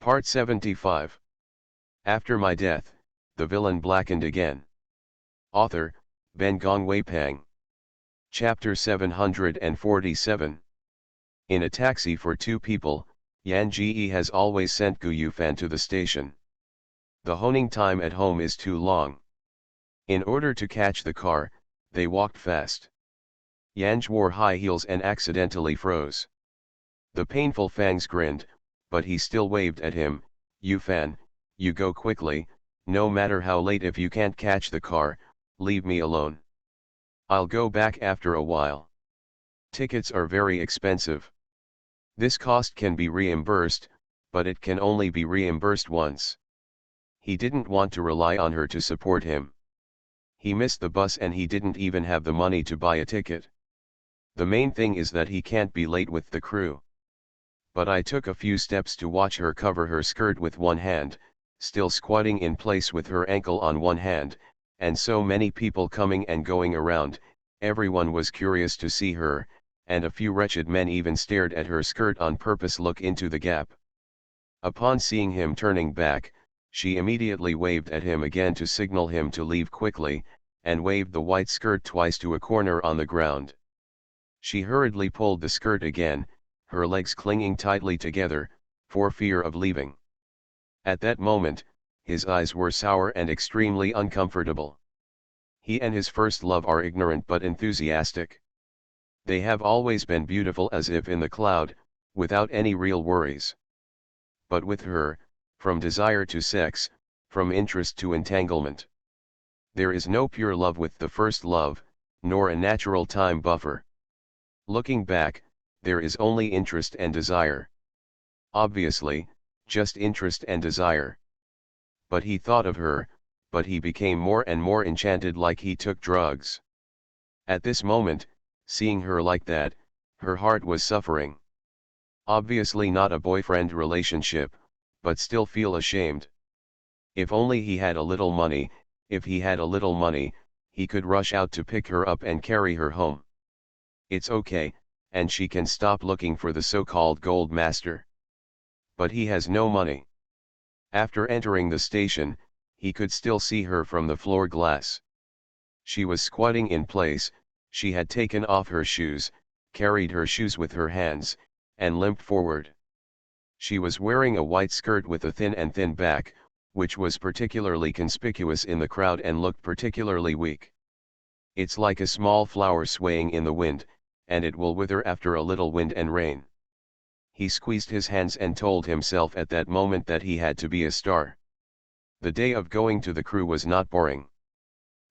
Part 75. After my death, the villain blackened again. Author, Ben Gong Wei Pang. Chapter 747. In a taxi for two people, Yan Ji has always sent Gu Yufan to the station. The honing time at home is too long. In order to catch the car, they walked fast. Yanj wore high heels and accidentally froze. The painful Fangs grinned, but he still waved at him. Yufan, you go quickly, no matter how late. If you can't catch the car, leave me alone. I'll go back after a while. Tickets are very expensive. This cost can be reimbursed, but it can only be reimbursed once. He didn't want to rely on her to support him. He missed the bus and he didn't even have the money to buy a ticket. The main thing is that he can't be late with the crew. But I took a few steps to watch her cover her skirt with one hand, still squatting in place with her ankle on one hand, and so many people coming and going around. Everyone was curious to see her, and a few wretched men even stared at her skirt on purpose. Look into the gap. Upon seeing him turning back, she immediately waved at him again to signal him to leave quickly, and waved the white skirt twice to a corner on the ground. She hurriedly pulled the skirt again, her legs clinging tightly together, for fear of leaving. At that moment, his eyes were sour and extremely uncomfortable. He and his first love are ignorant but enthusiastic. They have always been beautiful as if in the cloud, without any real worries. But with her, from desire to sex, from interest to entanglement. There is no pure love with the first love, nor a natural time buffer. Looking back, there is only interest and desire. Obviously, just interest and desire. But he thought of her, but he became more and more enchanted, like he took drugs. At this moment, seeing her like that, her heart was suffering. Obviously not a boyfriend relationship, but still feel ashamed. If only he had a little money, if he had a little money, he could rush out to pick her up and carry her home. It's okay, and she can stop looking for the so-called gold master. But he has no money. After entering the station, he could still see her from the floor glass. She was squatting in place, she had taken off her shoes, carried her shoes with her hands, and limped forward. She was wearing a white skirt with a thin back, which was particularly conspicuous in the crowd and looked particularly weak. It's like a small flower swaying in the wind, and it will wither after a little wind and rain. He squeezed his hands and told himself at that moment that he had to be a star. The day of going to the crew was not boring.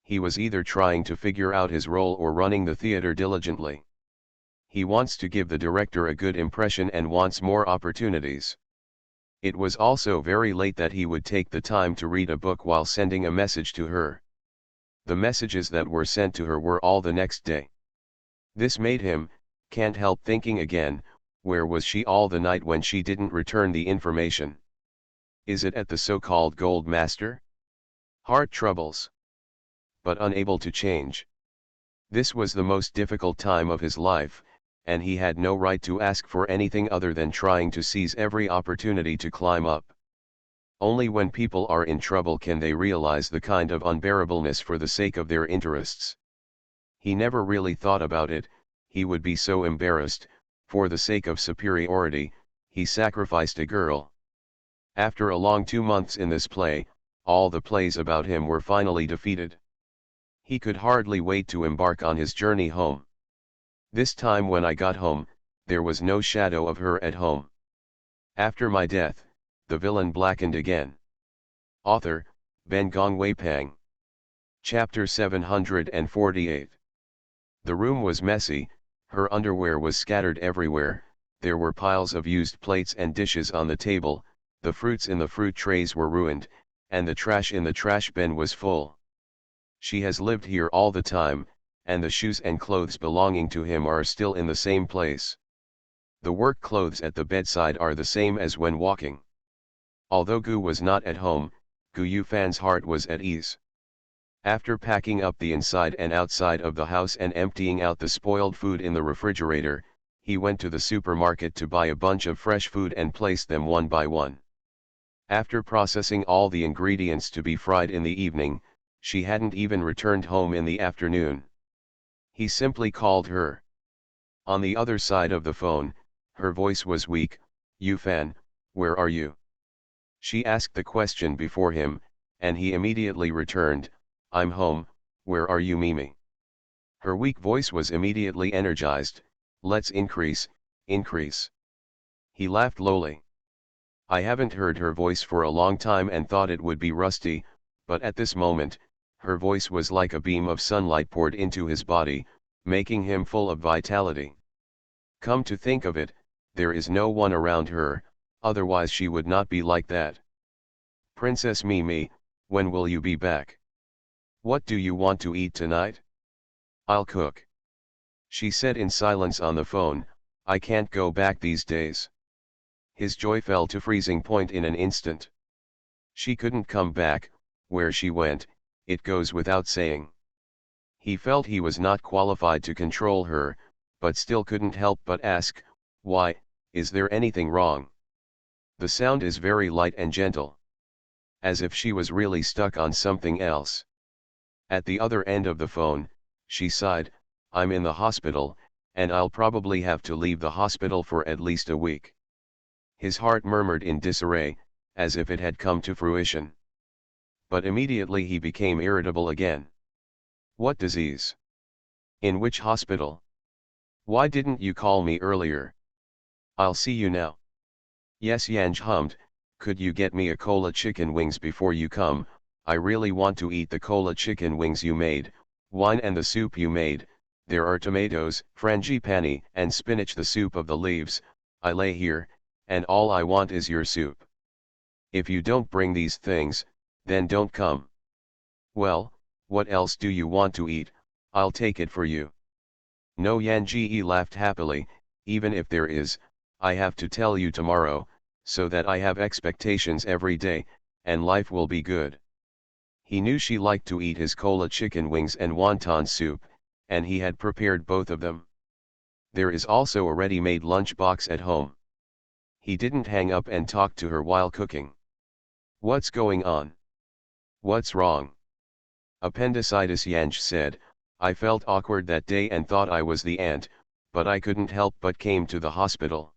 He was either trying to figure out his role or running the theater diligently. He wants to give the director a good impression and wants more opportunities. It was also very late that he would take the time to read a book while sending a message to her. The messages that were sent to her were all the next day. This made him, can't help thinking again, where was she all the night when she didn't return the information? Is it at the so-called gold master? Heart troubles. But unable to change. This was the most difficult time of his life, and he had no right to ask for anything other than trying to seize every opportunity to climb up. Only when people are in trouble can they realize the kind of unbearableness for the sake of their interests. He never really thought about it, he would be so embarrassed. For the sake of superiority, he sacrificed a girl. After a long 2 months in this play, all the plays about him were finally defeated. He could hardly wait to embark on his journey home. This time when I got home, there was no shadow of her at home. After my death, the villain blackened again. Author, Ben Gong Wei Pang. Chapter 748. The room was messy. Her underwear was scattered everywhere, there were piles of used plates and dishes on the table, the fruits in the fruit trays were ruined, and the trash in the trash bin was full. She has lived here all the time, and the shoes and clothes belonging to him are still in the same place. The work clothes at the bedside are the same as when walking. Although Gu was not at home, Gu Yufan's heart was at ease. After packing up the inside and outside of the house and emptying out the spoiled food in the refrigerator, he went to the supermarket to buy a bunch of fresh food and place them one by one. After processing all the ingredients to be fried in the evening, she hadn't even returned home in the afternoon. He simply called her. On the other side of the phone, her voice was weak. "Yufan, where are you?" She asked the question before him, and he immediately returned, "I'm home, where are you, Mimi?" Her weak voice was immediately energized. "Let's increase." He laughed lowly. I haven't heard her voice for a long time and thought it would be rusty, but at this moment, her voice was like a beam of sunlight poured into his body, making him full of vitality. Come to think of it, there is no one around her, otherwise she would not be like that. "Princess Mimi, when will you be back? What do you want to eat tonight?" "I'll cook," she said in silence on the phone. "I can't go back these days." His joy fell to freezing point in an instant. She couldn't come back. Where she went, it goes without saying. He felt he was not qualified to control her, but still couldn't help but ask, "Why, is there anything wrong?" The sound is very light and gentle. As if she was really stuck on something else. At the other end of the phone, she sighed, "I'm in the hospital, and I'll probably have to leave the hospital for at least a week." His heart murmured in disarray, as if it had come to fruition. But immediately he became irritable again. "What disease? In which hospital? Why didn't you call me earlier? I'll see you now." "Yes," Yanj hummed, "could you get me a cola chicken wings before you come? I really want to eat the cola chicken wings you made, wine and the soup you made. There are tomatoes, frangipani and spinach, the soup of the leaves. I lay here, and all I want is your soup. If you don't bring these things, then don't come." "Well, what else do you want to eat? I'll take it for you." "No," Yanji laughed happily, "even if there is, I have to tell you tomorrow, so that I have expectations every day, and life will be good." He knew she liked to eat his cola chicken wings and wonton soup, and he had prepared both of them. There is also a ready-made lunch box at home. He didn't hang up and talk to her while cooking. "What's going on? What's wrong?" "Appendicitis," Yanj said. "I felt awkward that day and thought I was the ant, but I couldn't help but came to the hospital.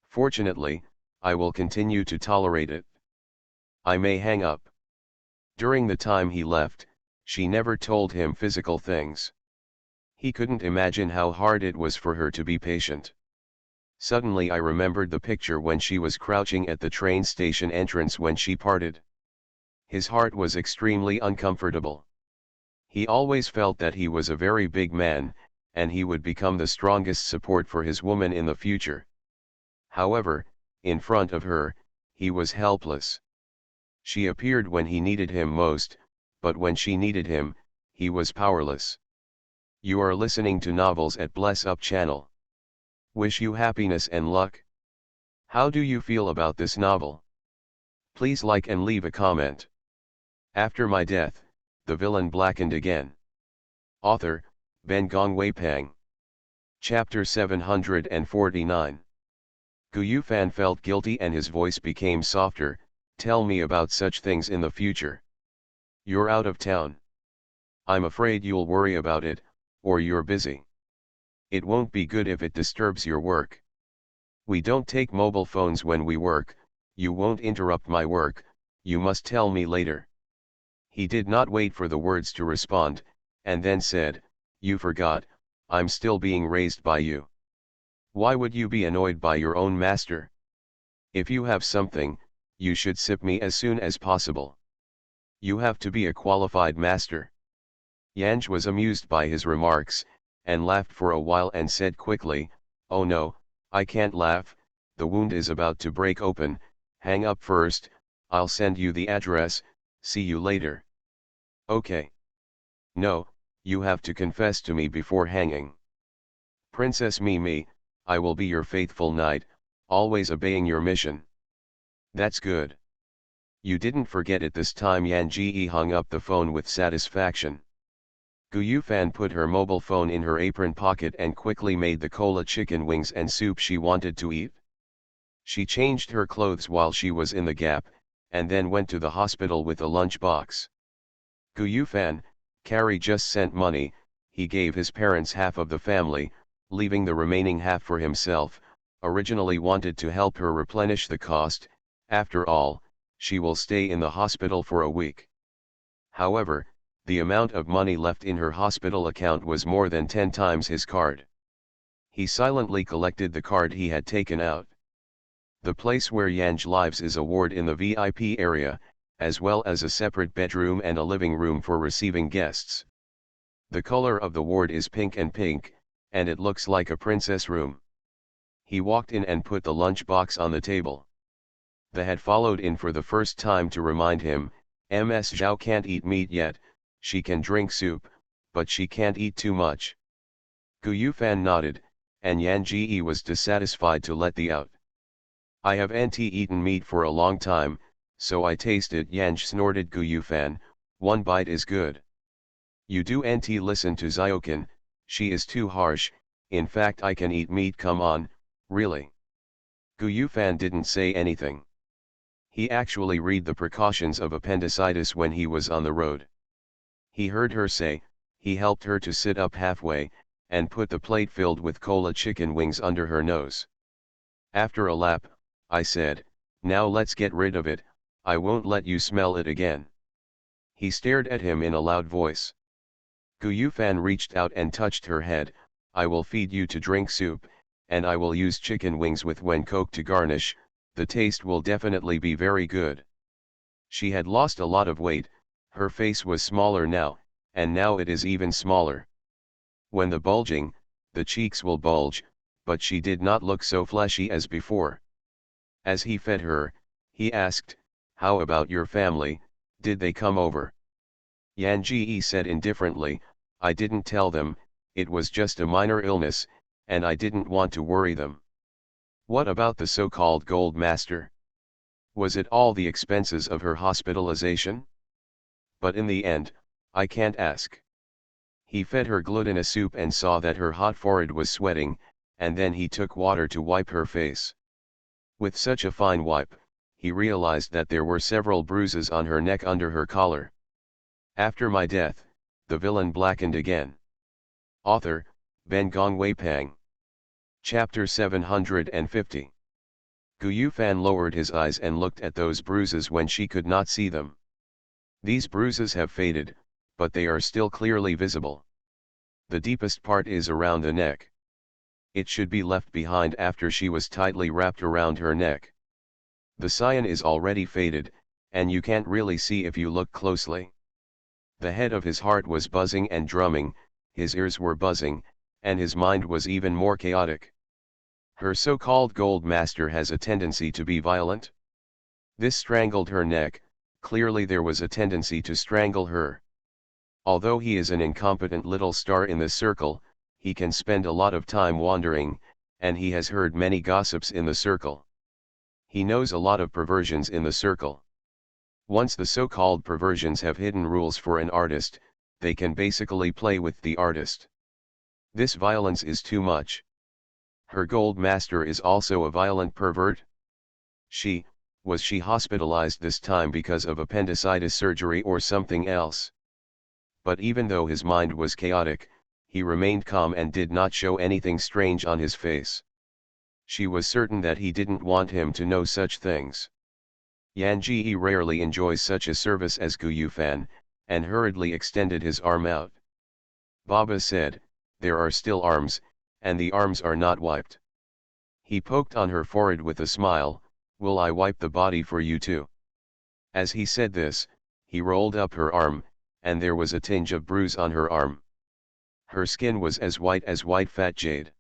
Fortunately, I will continue to tolerate it. I may hang up." During the time he left, she never told him physical things. He couldn't imagine how hard it was for her to be patient. Suddenly I remembered the picture when she was crouching at the train station entrance when she parted. His heart was extremely uncomfortable. He always felt that he was a very big man, and he would become the strongest support for his woman in the future. However, in front of her, he was helpless. She appeared when he needed him most, but when she needed him, he was powerless. You are listening to Novels at Bless Up channel. Wish you happiness and luck. How do you feel about this novel? Please like and leave a comment. After my death, the villain blackened again. Author, Ben Gong Weipang. Chapter 749. Gu Yufan felt guilty and his voice became softer. "Tell me about such things in the future. You're out of town. I'm afraid you'll worry about it, or you're busy. It won't be good if it disturbs your work. We don't take mobile phones when we work. You won't interrupt my work, you must tell me later." He did not wait for the words to respond, and then said, "You forgot, I'm still being raised by you. Why would you be annoyed by your own master? If you have something, you should sip me as soon as possible. You have to be a qualified master." Yanj was amused by his remarks, and laughed for a while and said quickly, "Oh no, I can't laugh, the wound is about to break open. Hang up first, I'll send you the address, see you later." "Okay. No, you have to confess to me before hanging." "Princess Mimi, I will be your faithful knight, always obeying your mission." "That's good. You didn't forget it this time." Yan Ji hung up the phone with satisfaction. Gu Yufan put her mobile phone in her apron pocket and quickly made the cola chicken wings and soup she wanted to eat. She changed her clothes while she was in the gap, and then went to the hospital with a lunch box. Gu Yufan, Carrie just sent money. He gave his parents half of the family, leaving the remaining half for himself. Originally wanted to help her replenish the cost. After all, she will stay in the hospital for a week. However, the amount of money left in her hospital account was more than 10 times his card. He silently collected the card he had taken out. The place where Yanj lives is a ward in the VIP area, as well as a separate bedroom and a living room for receiving guests. The color of the ward is pink, and it looks like a princess room. He walked in and put the lunch box on the table. The head followed in for the first time to remind him, Ms. Zhao can't eat meat yet, she can drink soup, but she can't eat too much. Gu Yufan nodded, and Yan Ji was dissatisfied to let the out. I haven't eaten meat for a long time, so I tasted. Yanj snorted. Gu Yufan, one bite is good. You don't listen to Ziokin, she is too harsh. In fact I can eat meat, come on, really. Gu Yufan didn't say anything. He actually read the precautions of appendicitis when he was on the road. He heard her say, he helped her to sit up halfway, and put the plate filled with cola chicken wings under her nose. After a lap, I said, now let's get rid of it, I won't let you smell it again. He stared at him in a loud voice. Gu Yufan reached out and touched her head, I will feed you to drink soup, and I will use chicken wings with wen coke to garnish, the taste will definitely be very good. She had lost a lot of weight, her face was smaller now, and now it is even smaller. When the bulging, the cheeks will bulge, but she did not look so fleshy as before. As he fed her, he asked, how about your family, did they come over? Yan Ji said indifferently, I didn't tell them, it was just a minor illness, and I didn't want to worry them. What about the so-called gold master? Was it all the expenses of her hospitalization? But in the end, I can't ask. He fed her glutinous soup and saw that her hot forehead was sweating, and then he took water to wipe her face. With such a fine wipe, he realized that there were several bruises on her neck under her collar. After my death, the villain blackened again. Author, Ben Gong Wei Pang. Chapter 750. Gu Yufan lowered his eyes and looked at those bruises when she could not see them. These bruises have faded, but they are still clearly visible. The deepest part is around the neck. It should be left behind after she was tightly wrapped around her neck. The cyan is already faded, and you can't really see if you look closely. The head of his heart was buzzing and drumming, his ears were buzzing, and his mind was even more chaotic. Her so-called gold master has a tendency to be violent. This strangled her neck, clearly there was a tendency to strangle her. Although he is an incompetent little star in the circle, he can spend a lot of time wandering, and he has heard many gossips in the circle. He knows a lot of perversions in the circle. Once the so-called perversions have hidden rules for an artist, they can basically play with the artist. This violence is too much. Her gold master is also a violent pervert? Was she hospitalized this time because of appendicitis surgery or something else? But even though his mind was chaotic, he remained calm and did not show anything strange on his face. She was certain that he didn't want him to know such things. Yan Ji rarely enjoys such a service as Gu Yufan, and hurriedly extended his arm out. Baba said, there are still arms, and the arms are not wiped. He poked on her forehead with a smile, will I wipe the body for you too? As he said this, he rolled up her arm, and there was a tinge of bruise on her arm. Her skin was as white fat jade.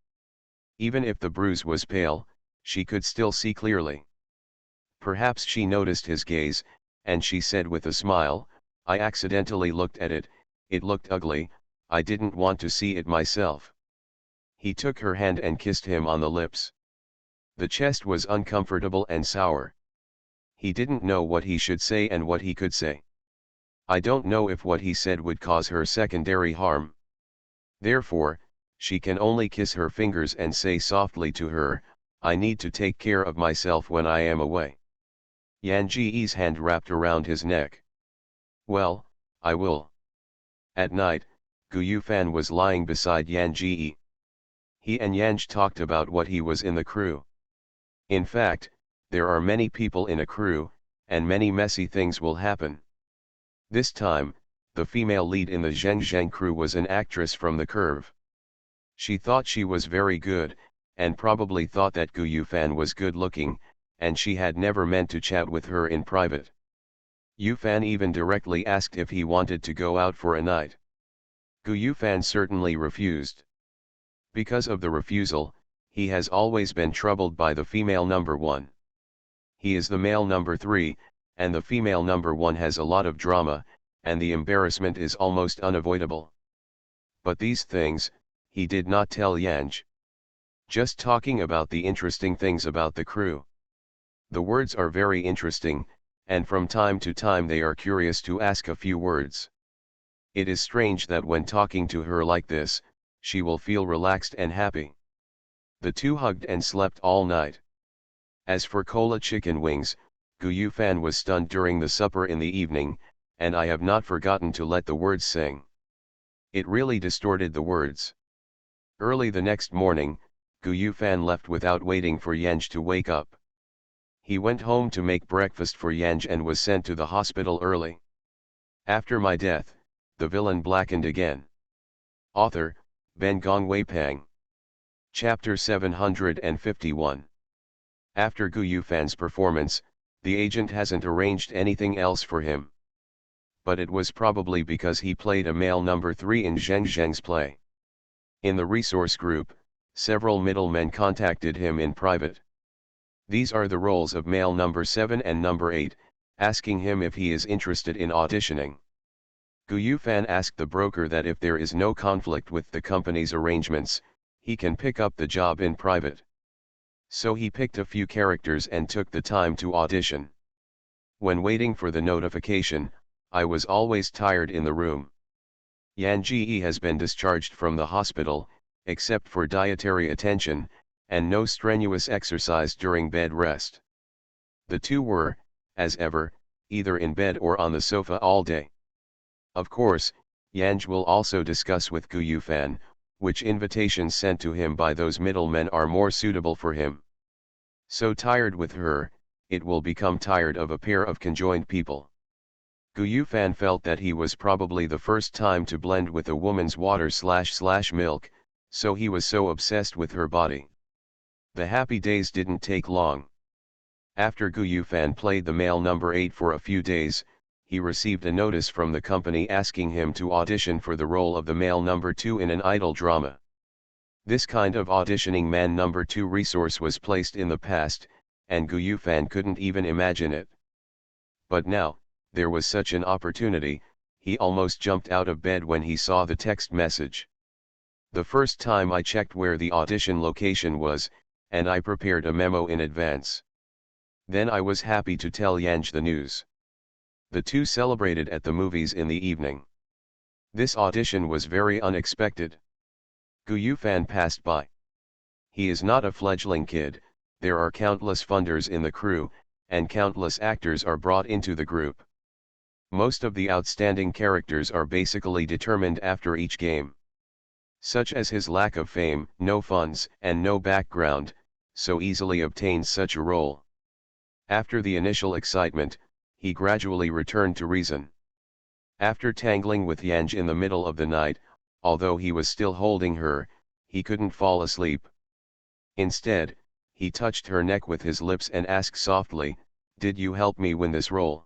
Even if the bruise was pale, she could still see clearly. Perhaps she noticed his gaze, and she said with a smile, I accidentally looked at it, it looked ugly, I didn't want to see it myself. He took her hand and kissed him on the lips. The chest was uncomfortable and sour. He didn't know what he should say and what he could say. I don't know if what he said would cause her secondary harm. Therefore, she can only kiss her fingers and say softly to her, I need to take care of myself when I am away. Yan Ji's hand wrapped around his neck. Well, I will. At night, Gu Yufan was lying beside Yan Ji. He and Yanj talked about what he was in the crew. In fact, there are many people in a crew, and many messy things will happen. This time, the female lead in the Zheng crew was an actress from the Curve. She thought she was very good, and probably thought that Gu Yufan was good looking, and she had never meant to chat with her in private. Yufan even directly asked if he wanted to go out for a night. Gu Yufan certainly refused. Because of the refusal, he has always been troubled by the female number 1. He is the male number 3, and the female number 1 has a lot of drama, and the embarrassment is almost unavoidable. But these things, he did not tell Yanj. Just talking about the interesting things about the crew. The words are very interesting, and from time to time they are curious to ask a few words. It is strange that when talking to her like this, she will feel relaxed and happy. The two hugged and slept all night. As for cola chicken wings, Gu Yufan was stunned during the supper in the evening, and I have not forgotten to let the words sing. It really distorted the words. Early the next morning, Gu Yufan left without waiting for Yanj to wake up. He went home to make breakfast for Yanj and was sent to the hospital early. After my death, the villain blackened again. Author, Ben Gong Weipang. Chapter 751. After Gu Yufan's performance, the agent hasn't arranged anything else for him. But it was probably because he played a male number 3 in Zheng Zheng's play. In the resource group, several middlemen contacted him in private. These are the roles of male number 7 and number 8, asking him if he is interested in auditioning. Gu Yufan asked the broker that if there is no conflict with the company's arrangements, he can pick up the job in private. So he picked a few characters and took the time to audition. When waiting for the notification, I was always tired in the room. Yan Ji has been discharged from the hospital, except for dietary attention, and no strenuous exercise during bed rest. The two were, as ever, either in bed or on the sofa all day. Of course, Yanj will also discuss with Gu Yufan, which invitations sent to him by those middlemen are more suitable for him. So tired with her, it will become tired of a pair of conjoined people. Gu Yufan felt that he was probably the first time to blend with a woman's water/milk, so he was so obsessed with her body. The happy days didn't take long. After Gu Yufan played the male number 8 for a few days, he received a notice from the company asking him to audition for the role of the male number 2 in an idol drama. This kind of auditioning man number 2 resource was placed in the past, and Gu Yufan couldn't even imagine it. But now, there was such an opportunity, he almost jumped out of bed when he saw the text message. The first time I checked where the audition location was, and I prepared a memo in advance. Then I was happy to tell Yanj the news. The two celebrated at the movies in the evening. This audition was very unexpected. Gu Yufan passed by. He is not a fledgling kid, there are countless funders in the crew, and countless actors are brought into the group. Most of the outstanding characters are basically determined after each game. Such as his lack of fame, no funds, and no background, so easily obtains such a role. After the initial excitement, he gradually returned to reason. After tangling with Yanj in the middle of the night, although he was still holding her, he couldn't fall asleep. Instead, he touched her neck with his lips and asked softly, "Did you help me win this role?"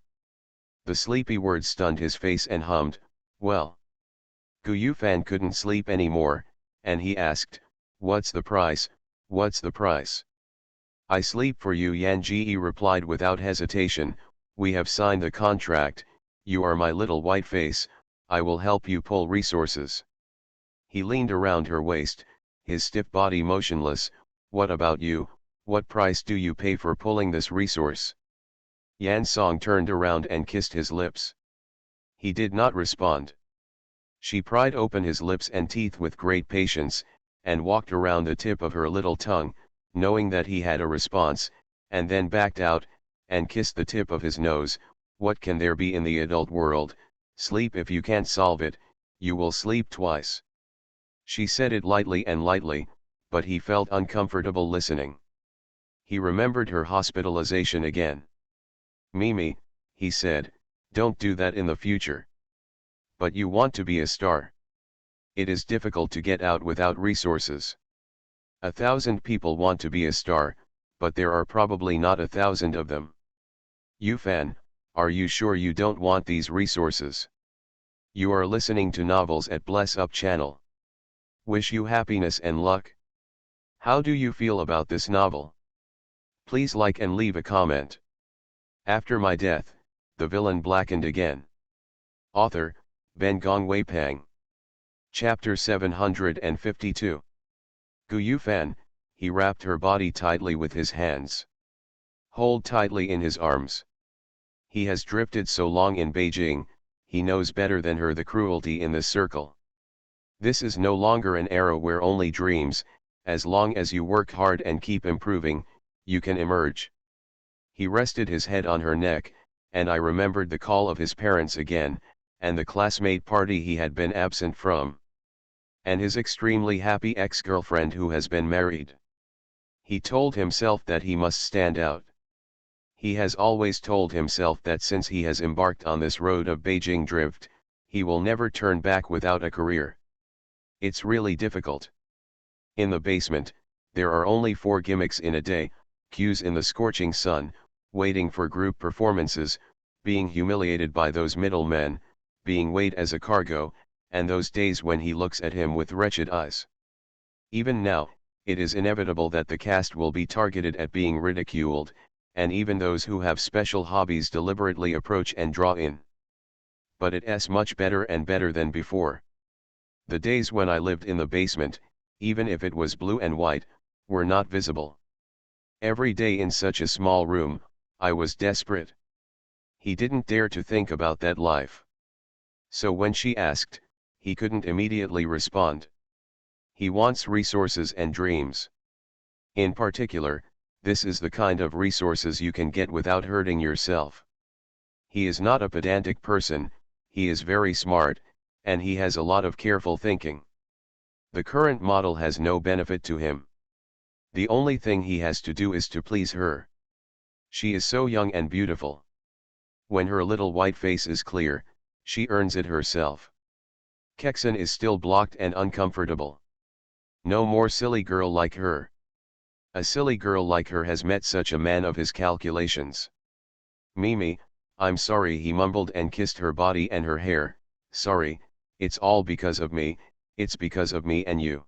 The sleepy words stunned his face and hummed, "Well." Gu Yufan couldn't sleep anymore, and he asked, "What's the price, what's the price?" "I sleep for you," Yan Ji replied without hesitation, "we have signed the contract, you are my little white face, I will help you pull resources." He leaned around her waist, his stiff body motionless. "What about you, what price do you pay for pulling this resource?" Yan Song turned around and kissed his lips. He did not respond. She pried open his lips and teeth with great patience, and walked around the tip of her little tongue, knowing that he had a response, and then backed out, and kissed the tip of his nose. What can there be in the adult world? Sleep if you can't solve it, you will sleep twice. She said it lightly, but he felt uncomfortable listening. He remembered her hospitalization again. Mimi, he said, don't do that in the future. But you want to be a star. It is difficult to get out without resources. 1,000 people want to be a star, but there are probably not 1,000 of them. Yufan, are you sure you don't want these resources? You are listening to novels at Bless Up channel. Wish you happiness and luck. How do you feel about this novel? Please like and leave a comment. After my death, the villain blackened again. Author, Ben Gong Wei Pang. Chapter 752. Gu Yufan, he wrapped her body tightly with his hands. Hold tightly in his arms. He has drifted so long in Beijing, he knows better than her the cruelty in this circle. This is no longer an era where only dreams, as long as you work hard and keep improving, you can emerge. He rested his head on her neck, and I remembered the call of his parents again, and the classmate party he had been absent from. And his extremely happy ex-girlfriend who has been married. He told himself that he must stand out. He has always told himself that since he has embarked on this road of Beijing drift, he will never turn back without a career. It's really difficult. In the basement, there are only 4 gimmicks in a day, queues in the scorching sun, waiting for group performances, being humiliated by those middlemen, being weighed as a cargo, and those days when he looks at him with wretched eyes. Even now, it is inevitable that the cast will be targeted at being ridiculed, and even those who have special hobbies deliberately approach and draw in. But it's much better and better than before. The days when I lived in the basement, even if it was blue and white, were not visible. Every day in such a small room, I was desperate. He didn't dare to think about that life. So when she asked, he couldn't immediately respond. He wants resources and dreams. In particular, this is the kind of resources you can get without hurting yourself. He is not a pedantic person, he is very smart, and he has a lot of careful thinking. The current model has no benefit to him. The only thing he has to do is to please her. She is so young and beautiful. When her little white face is clear, she earns it herself. Kexon is still blocked and uncomfortable. No more silly girl like her. A silly girl like her has met such a man of his calculations. Mimi, I'm sorry, he mumbled and kissed her body and her hair. Sorry, it's all because of me, it's because of me and you.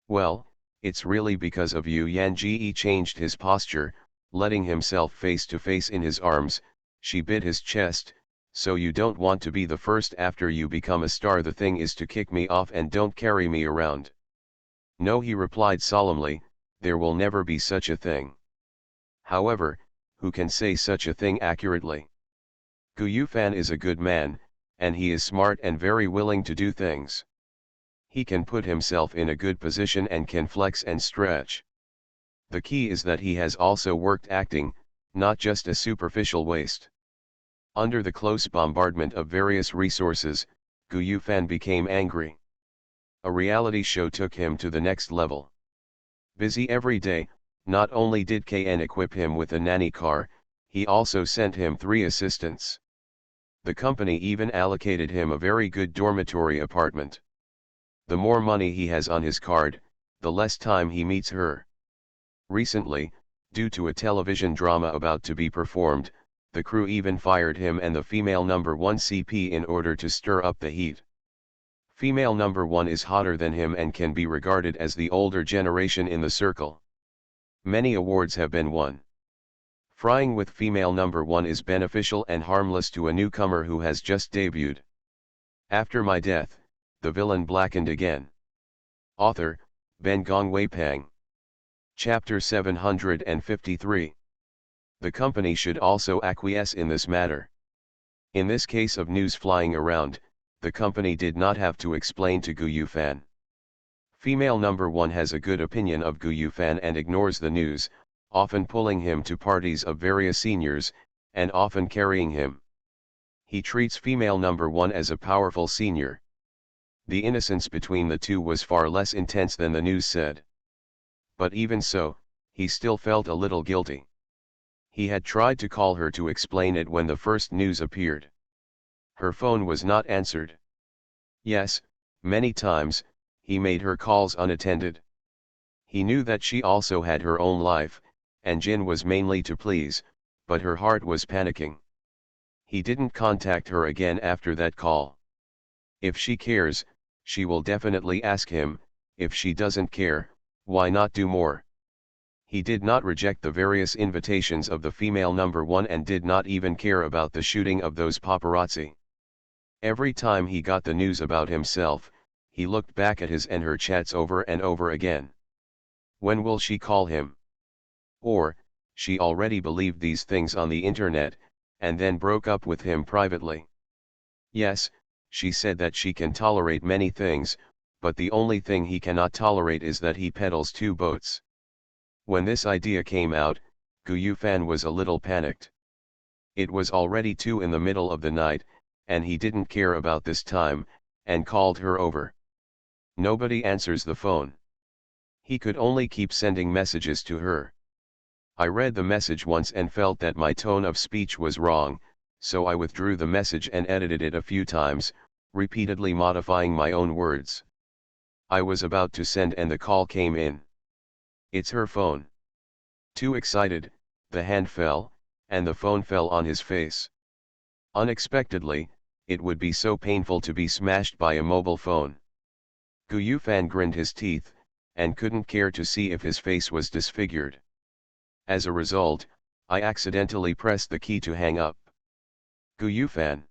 Well, it's really because of you. Yan Ji changed his posture, letting himself face to face in his arms. She bit his chest. So you don't want to be the first after you become a star? The thing is to kick me off and don't carry me around. No, he replied solemnly, there will never be such a thing. However, who can say such a thing accurately? Gu Yufan is a good man, and he is smart and very willing to do things. He can put himself in a good position and can flex and stretch. The key is that he has also worked acting, not just a superficial waste. Under the close bombardment of various resources, Gu Yufan became angry. A reality show took him to the next level. Busy every day, not only did KN equip him with a nanny car, he also sent him 3 assistants. The company even allocated him a very good dormitory apartment. The more money he has on his card, the less time he meets her. Recently, due to a television drama about to be performed, the crew even fired him and the female number 1 CP in order to stir up the heat. Female number 1 is hotter than him and can be regarded as the older generation in the circle. Many awards have been won. Frying with female number 1 is beneficial and harmless to a newcomer who has just debuted. After my death, the villain blackened again. Author, Ben Gong Wei Pang. Chapter 753. The company should also acquiesce in this matter. In this case of news flying around, the company did not have to explain to Gu Yufan. Female number 1 has a good opinion of Gu Yufan and ignores the news, often pulling him to parties of various seniors, and often carrying him. He treats female number one as a powerful senior. The innocence between the two was far less intense than the news said. But even so, he still felt a little guilty. He had tried to call her to explain it when the first news appeared. Her phone was not answered. Yes, many times, he made her calls unattended. He knew that she also had her own life, and Jin was mainly to please, but her heart was panicking. He didn't contact her again after that call. If she cares, she will definitely ask him. If she doesn't care, why not do more? He did not reject the various invitations of the female number one and did not even care about the shooting of those paparazzi. Every time he got the news about himself, he looked back at his and her chats over and over again. When will she call him? Or, she already believed these things on the internet, and then broke up with him privately. Yes, she said that she can tolerate many things, but the only thing he cannot tolerate is that he peddles two boats. When this idea came out, Gu Yufan was a little panicked. It was already 2 in the middle of the night, and he didn't care about this time, and called her over. Nobody answers the phone. He could only keep sending messages to her. I read the message once and felt that my tone of speech was wrong, so I withdrew the message and edited it a few times, repeatedly modifying my own words. I was about to send and the call came in. It's her phone. Too excited, the hand fell, and the phone fell on his face. Unexpectedly, it would be so painful to be smashed by a mobile phone. Gu Yufan grinned his teeth, and couldn't care to see if his face was disfigured. As a result, I accidentally pressed the key to hang up. Gu Yufan.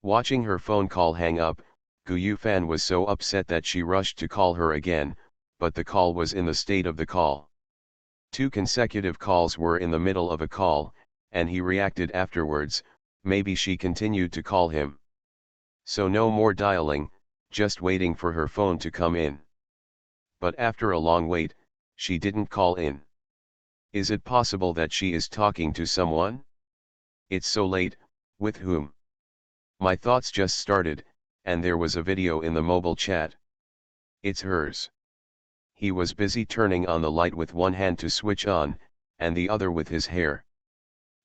Watching her phone call hang up, Gu Yufan was so upset that she rushed to call her again, but the call was in the state of the call. 2 consecutive calls were in the middle of a call, and he reacted afterwards. Maybe she continued to call him. So no more dialing, just waiting for her phone to come in. But after a long wait, she didn't call in. Is it possible that she is talking to someone? It's so late, with whom? My thoughts just started, and there was a video in the mobile chat. It's hers. He was busy turning on the light with one hand to switch on, and the other with his hair.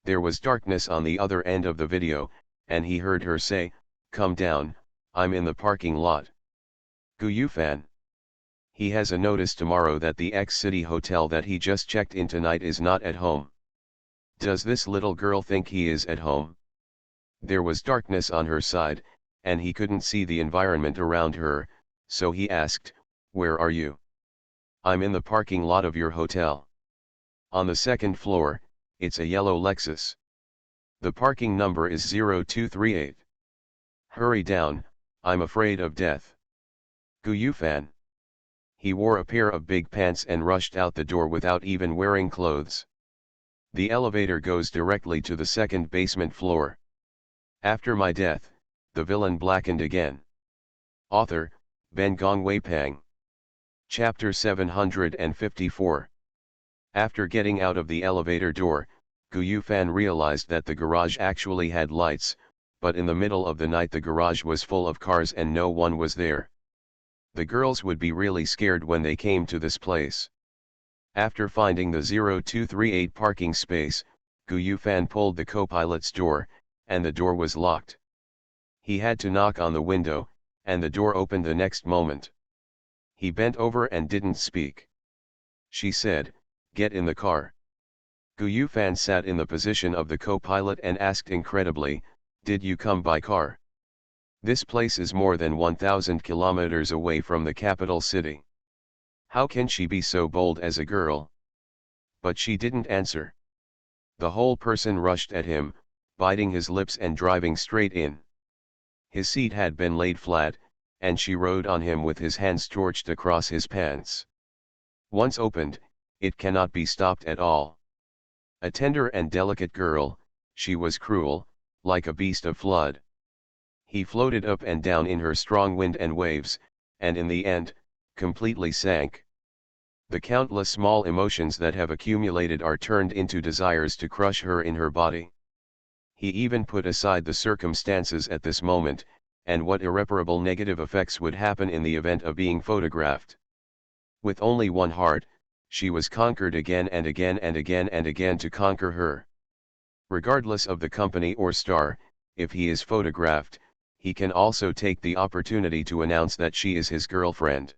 There was darkness on the other end of the video, and he heard her say, "Come down, I'm in the parking lot." Gu Yufan. He has a notice tomorrow that the X-City hotel that he just checked in tonight is not at home. Does this little girl think he is at home? There was darkness on her side, and he couldn't see the environment around her, so he asked, "Where are you?" "I'm in the parking lot of your hotel. On the 2nd floor, it's a yellow Lexus. The parking number is 0238. Hurry down, I'm afraid of death." Gu Yufan. He wore a pair of big pants and rushed out the door without even wearing clothes. The elevator goes directly to the 2nd basement floor. After my death, the villain blackened again. Author, Ben Gong Wei Pang. Chapter 754. After getting out of the elevator door, Gu Yufan realized that the garage actually had lights, but in the middle of the night the garage was full of cars and no one was there. The girls would be really scared when they came to this place. After finding the 0238 parking space, Gu Yufan pulled the co-pilot's door, and the door was locked. He had to knock on the window, and the door opened the next moment. He bent over and didn't speak. She said, "Get in the car." Gu Yufan sat in the position of the co-pilot and asked incredibly, "Did you come by car? This place is more than 1,000 kilometers away from the capital city. How can she be so bold as a girl?" But she didn't answer. The whole person rushed at him, biting his lips and driving straight in. His seat had been laid flat, and she rode on him with his hands torched across his pants. Once opened, it cannot be stopped at all. A tender and delicate girl, she was cruel, like a beast of flood. He floated up and down in her strong wind and waves, and in the end, completely sank. The countless small emotions that have accumulated are turned into desires to crush her in her body. He even put aside the circumstances at this moment, and what irreparable negative effects would happen in the event of being photographed. With only one heart, she was conquered again and again and again and again to conquer her. Regardless of the company or star, if he is photographed, he can also take the opportunity to announce that she is his girlfriend.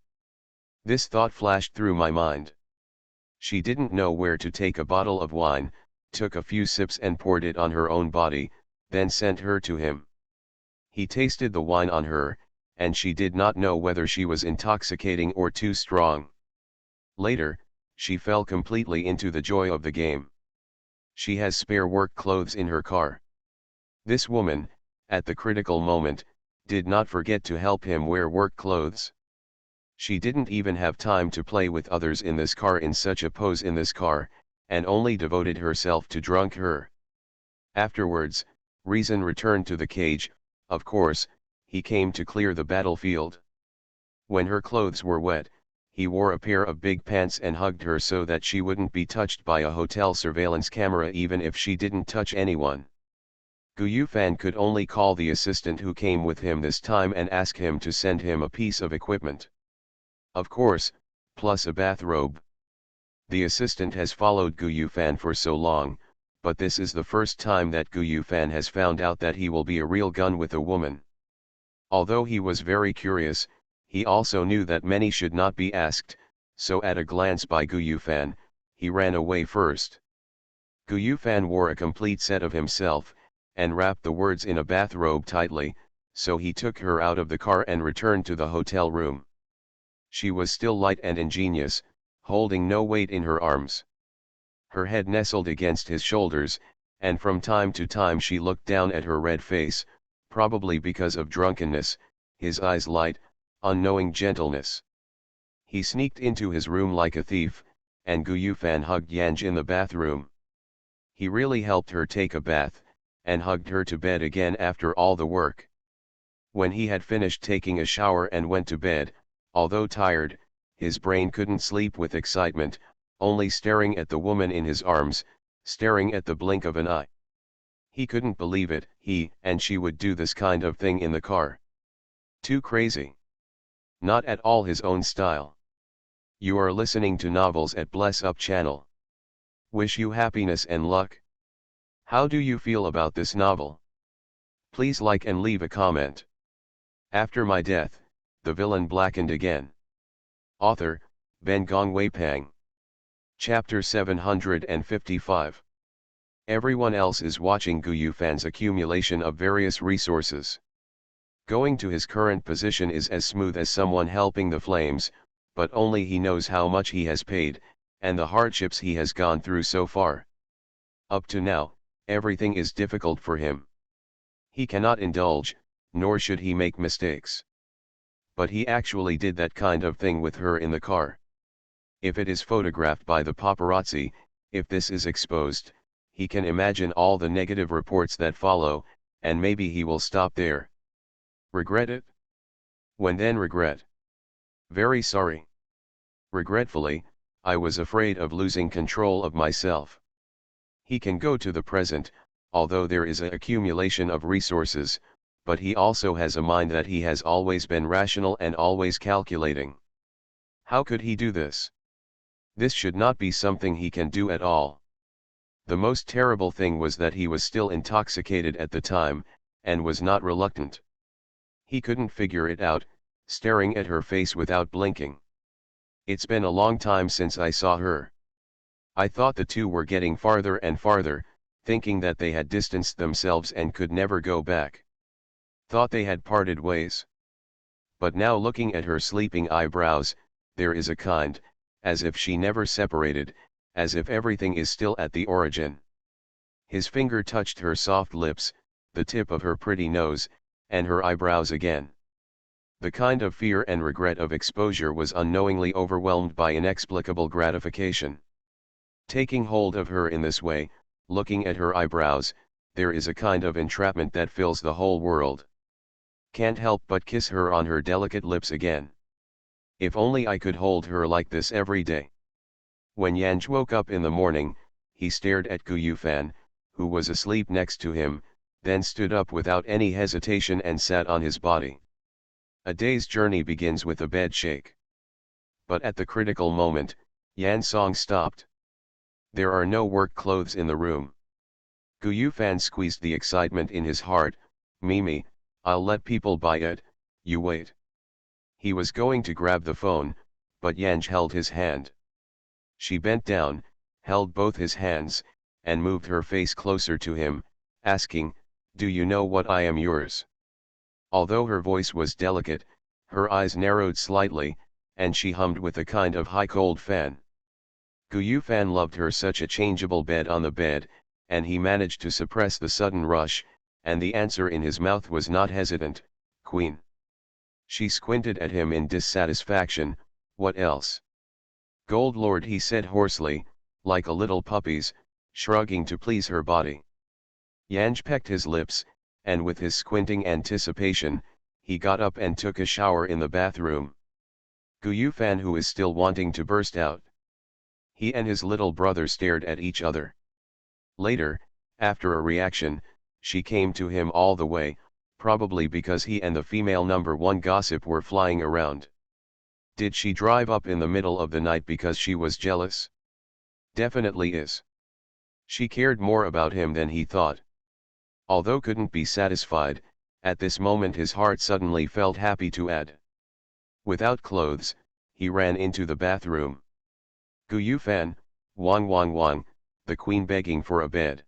This thought flashed through my mind. She didn't know where to take a bottle of wine, took a few sips and poured it on her own body, then sent her to him. He tasted the wine on her, and she did not know whether she was intoxicating or too strong. Later, she fell completely into the joy of the game. She has spare work clothes in her car. This woman, at the critical moment, did not forget to help him wear work clothes. She didn't even have time to play with others in this car in such a pose in this car, and only devoted herself to drunk her. Afterwards, reason returned to the cage. Of course, he came to clear the battlefield. When her clothes were wet, he wore a pair of big pants and hugged her so that she wouldn't be touched by a hotel surveillance camera even if she didn't touch anyone. Gu Yufan could only call the assistant who came with him this time and ask him to send him a piece of equipment. Of course, plus a bathrobe. The assistant has followed Gu Yufan for so long, but this is the first time that Gu Yufan has found out that he will be a real gun with a woman. Although he was very curious, he also knew that many should not be asked, so at a glance by Gu Yufan, he ran away first. Gu Yufan wore a complete set of himself, and wrapped the words in a bathrobe tightly, so he took her out of the car and returned to the hotel room. She was still light and ingenious, holding no weight in her arms. Her head nestled against his shoulders, and from time to time she looked down at her red face, probably because of drunkenness, his eyes light, unknowing gentleness. He sneaked into his room like a thief, and Gu Yufan hugged Yanj in the bathroom. He really helped her take a bath, and hugged her to bed again after all the work. When he had finished taking a shower and went to bed, although tired, his brain couldn't sleep with excitement, only staring at the woman in his arms, staring at the blink of an eye. He couldn't believe it, he and she would do this kind of thing in the car. Too crazy. Not at all his own style. You are listening to Novels at Bless Up channel. Wish you happiness and luck. How do you feel about this novel? Please like and leave a comment. After my death, the villain blackened again. Author, Ben Gong Weipang. Chapter 755. Everyone else is watching Gu Yufan's accumulation of various resources. Going to his current position is as smooth as someone helping the flames, but only he knows how much he has paid, and the hardships he has gone through so far. Up to now, everything is difficult for him. He cannot indulge, nor should he make mistakes. But he actually did that kind of thing with her in the car. If it is photographed by the paparazzi, if this is exposed, he can imagine all the negative reports that follow, and maybe he will stop there. Regret it? When then regret? Very sorry. Regretfully, I was afraid of losing control of myself. He can go to the present, although there is an accumulation of resources, but he also has a mind that he has always been rational and always calculating. How could he do this? This should not be something he can do at all. The most terrible thing was that he was still intoxicated at the time, and was not reluctant. He couldn't figure it out, staring at her face without blinking. It's been a long time since I saw her. I thought the two were getting farther and farther, thinking that they had distanced themselves and could never go back. Thought they had parted ways. But now looking at her sleeping eyebrows, there is a kind, as if she never separated, as if everything is still at the origin. His finger touched her soft lips, the tip of her pretty nose, and her eyebrows again. The kind of fear and regret of exposure was unknowingly overwhelmed by inexplicable gratification. Taking hold of her in this way, looking at her eyebrows, there is a kind of entrapment that fills the whole world. Can't help but kiss her on her delicate lips again. If only I could hold her like this every day. When Yanj woke up in the morning, he stared at Gu Yufan, who was asleep next to him, then stood up without any hesitation and sat on his body. A day's journey begins with a bed shake. But at the critical moment, Yan Song stopped. There are no work clothes in the room. Gu Yufan squeezed the excitement in his heart. Mimi, I'll let people buy it, you wait. He was going to grab the phone, but Yanj held his hand. She bent down, held both his hands, and moved her face closer to him, asking, do you know what I am yours? Although her voice was delicate, her eyes narrowed slightly, and she hummed with a kind of high-cold fan. Gu Yufan loved her such a changeable bed on the bed, and he managed to suppress the sudden rush, and the answer in his mouth was not hesitant, Queen. She squinted at him in dissatisfaction. What else? Gold Lord, he said hoarsely, like a little puppy's, shrugging to please her body. Yanj pecked his lips, and with his squinting anticipation, he got up and took a shower in the bathroom. Gu Yufan, who is still wanting to burst out. He and his little brother stared at each other. Later, after a reaction, she came to him all the way, probably because he and the female number one gossip were flying around. Did she drive up in the middle of the night because she was jealous? Definitely is. She cared more about him than he thought. Although couldn't be satisfied, at this moment his heart suddenly felt happy to add. Without clothes, he ran into the bathroom. Gu Yufan, Wang Wang Wang, the queen begging for a bed.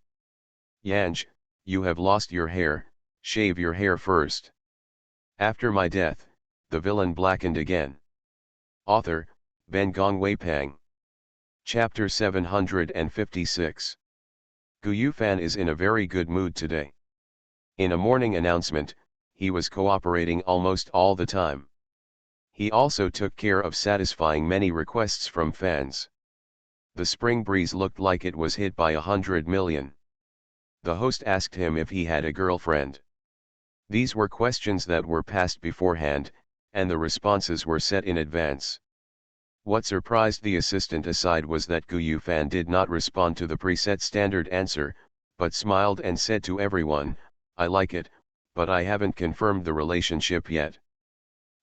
Yanj, you have lost your hair, shave your hair first. After my death, the villain blackened again. Author, Ben Gong Wei Pang. Chapter 756. Gu Yufan is in a very good mood today. In a morning announcement, he was cooperating almost all the time. He also took care of satisfying many requests from fans. The spring breeze looked like it was hit by 100 million. The host asked him if he had a girlfriend. These were questions that were passed beforehand, and the responses were set in advance. What surprised the assistant aside was that Gu Yufan did not respond to the preset standard answer, but smiled and said to everyone, I like it, but I haven't confirmed the relationship yet.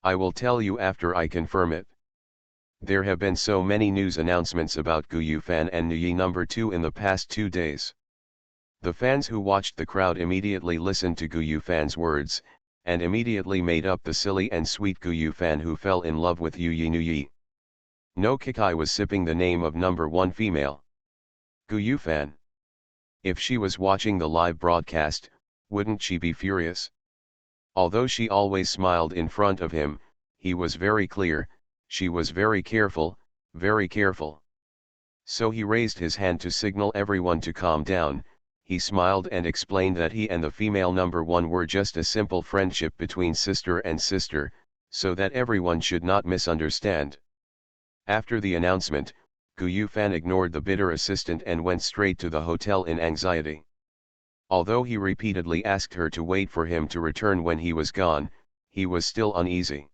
I will tell you after I confirm it. There have been so many news announcements about Gu Yufan and Nuyi number 2 in the past 2 days. The fans who watched the crowd immediately listened to Gu Yufan's words, and immediately made up the silly and sweet Gu Yufan who fell in love with Yu Yi Nuyi. No Kikai was sipping the name of number 1 female. Gu Yufan. If she was watching the live broadcast, wouldn't she be furious? Although she always smiled in front of him, he was very clear, she was very careful, very careful. So he raised his hand to signal everyone to calm down. He smiled and explained that he and the female number 1 were just a simple friendship between sister and sister, so that everyone should not misunderstand. After the announcement, Gu Yufan ignored the bitter assistant and went straight to the hotel in anxiety. Although he repeatedly asked her to wait for him to return when he was gone, he was still uneasy.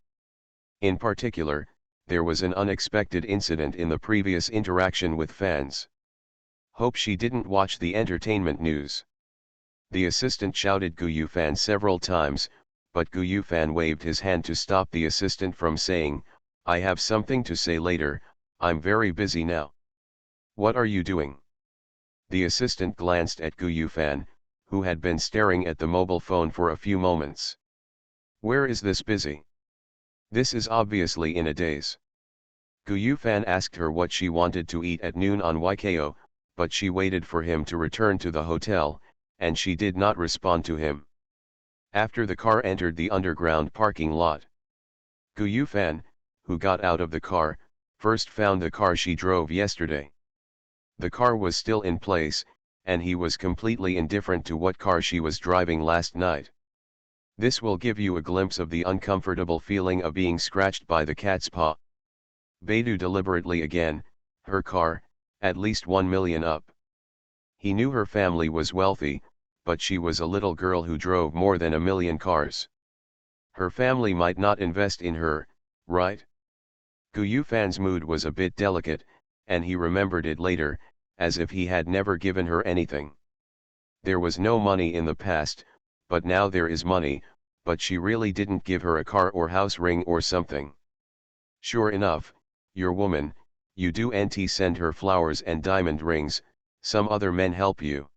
In particular, there was an unexpected incident in the previous interaction with fans. Hope she didn't watch the entertainment news. The assistant shouted Gu Yufan several times, but Gu Yufan waved his hand to stop the assistant from saying, I have something to say later, I'm very busy now. What are you doing? The assistant glanced at Gu Yufan, who had been staring at the mobile phone for a few moments. Where is this busy? This is obviously in a daze. Gu Yufan asked her what she wanted to eat at noon on YKO, but she waited for him to return to the hotel, and she did not respond to him. After the car entered the underground parking lot, Gu Yufan, who got out of the car, first found the car she drove yesterday. The car was still in place, and he was completely indifferent to what car she was driving last night. This will give you a glimpse of the uncomfortable feeling of being scratched by the cat's paw. Beidou deliberately again, her car, at least 1 million up. He knew her family was wealthy, but she was a little girl who drove more than 1 million cars. Her family might not invest in her, right? Gu Yufan's mood was a bit delicate, and he remembered it later, as if he had never given her anything. There was no money in the past, but now there is money, but she really didn't give her a car or house ring or something. Sure enough, your woman, you do nt send her flowers and diamond rings, some other men help you.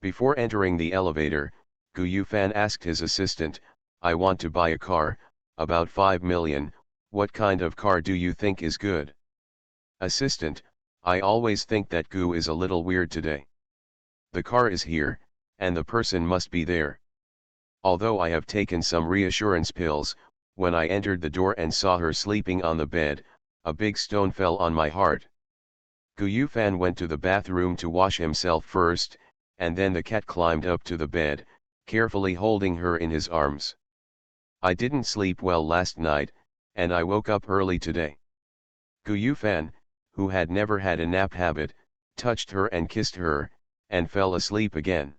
Before entering the elevator, Gu Yufan asked his assistant, I want to buy a car, about 5 million, what kind of car do you think is good? Assistant, I always think that Gu is a little weird today. The car is here, and the person must be there. Although I have taken some reassurance pills, when I entered the door and saw her sleeping on the bed, a big stone fell on my heart. Gu Yufan went to the bathroom to wash himself first, and then the cat climbed up to the bed, carefully holding her in his arms. I didn't sleep well last night, and I woke up early today. Gu Yufan, who had never had a nap habit, touched her and kissed her, and fell asleep again.